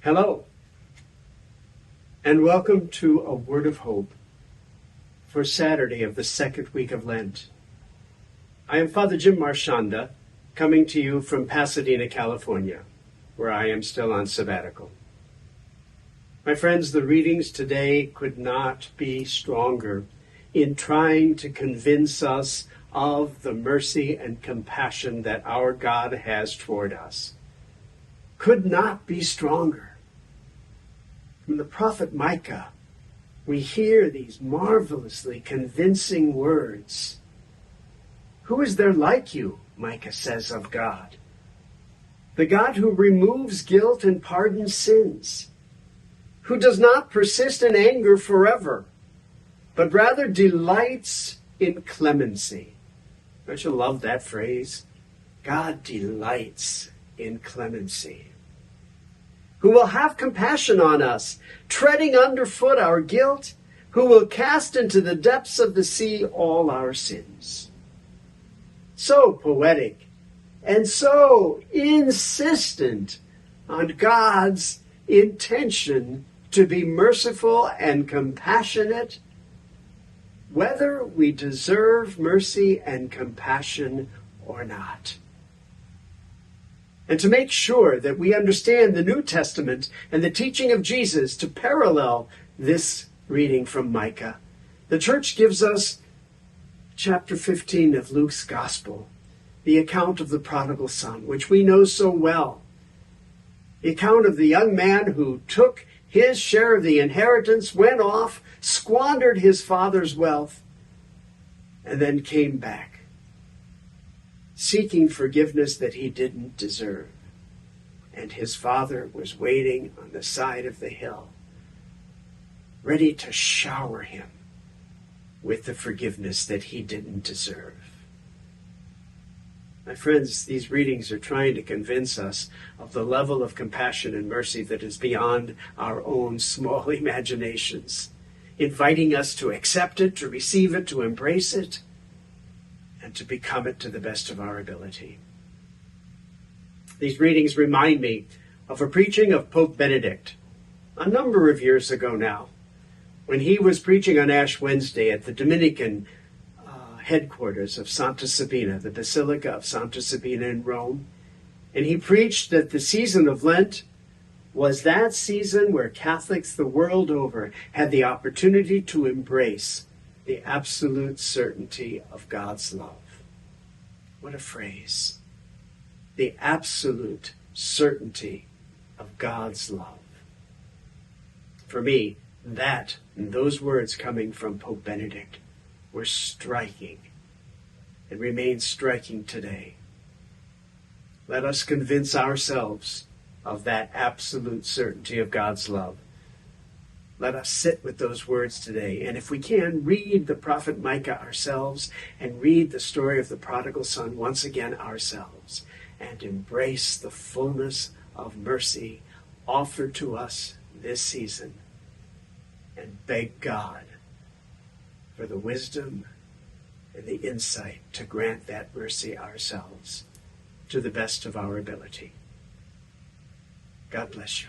Hello, and welcome to A Word of Hope for Saturday of the second week of Lent. I am Father Jim Marchionda, coming to you from Pasadena, California, where I am still on sabbatical. My friends, the readings today could not be stronger in trying to convince us of the mercy and compassion that our God has toward us. Could not be stronger. From the prophet Micah, we hear these marvelously convincing words. Who is there like you, Micah says of God? The God who removes guilt and pardons sins, who does not persist in anger forever, but rather delights in clemency. Don't you love that phrase? God delights in clemency. Who will have compassion on us, treading underfoot our guilt, who will cast into the depths of the sea all our sins. So poetic and so insistent on God's intention to be merciful and compassionate, whether we deserve mercy and compassion or not. And to make sure that we understand the New Testament and the teaching of Jesus to parallel this reading from Micah, the Church gives us chapter 15 of Luke's Gospel, the account of the Prodigal Son, which we know so well. The account of the young man who took his share of the inheritance, went off, squandered his father's wealth, and then came back, seeking forgiveness that he didn't deserve. And his father was waiting on the side of the hill, ready to shower him with the forgiveness that he didn't deserve. My friends, these readings are trying to convince us of the level of compassion and mercy that is beyond our own small imaginations, inviting us to accept it, to receive it, to embrace it, and to become it to the best of our ability. These readings remind me of a preaching of Pope Benedict a number of years ago now, when he was preaching on Ash Wednesday at the Dominican headquarters of Santa Sabina, the Basilica of Santa Sabina in Rome. And he preached that the season of Lent was that season where Catholics the world over had the opportunity to embrace the absolute certainty of God's love. What a phrase. The absolute certainty of God's love. For me, that and those words coming from Pope Benedict were striking and remain striking today. Let us convince ourselves of that absolute certainty of God's love. Let us sit with those words today. And if we can, read the prophet Micah ourselves and read the story of the prodigal son once again ourselves and embrace the fullness of mercy offered to us this season and beg God for the wisdom and the insight to grant that mercy ourselves to the best of our ability. God bless you.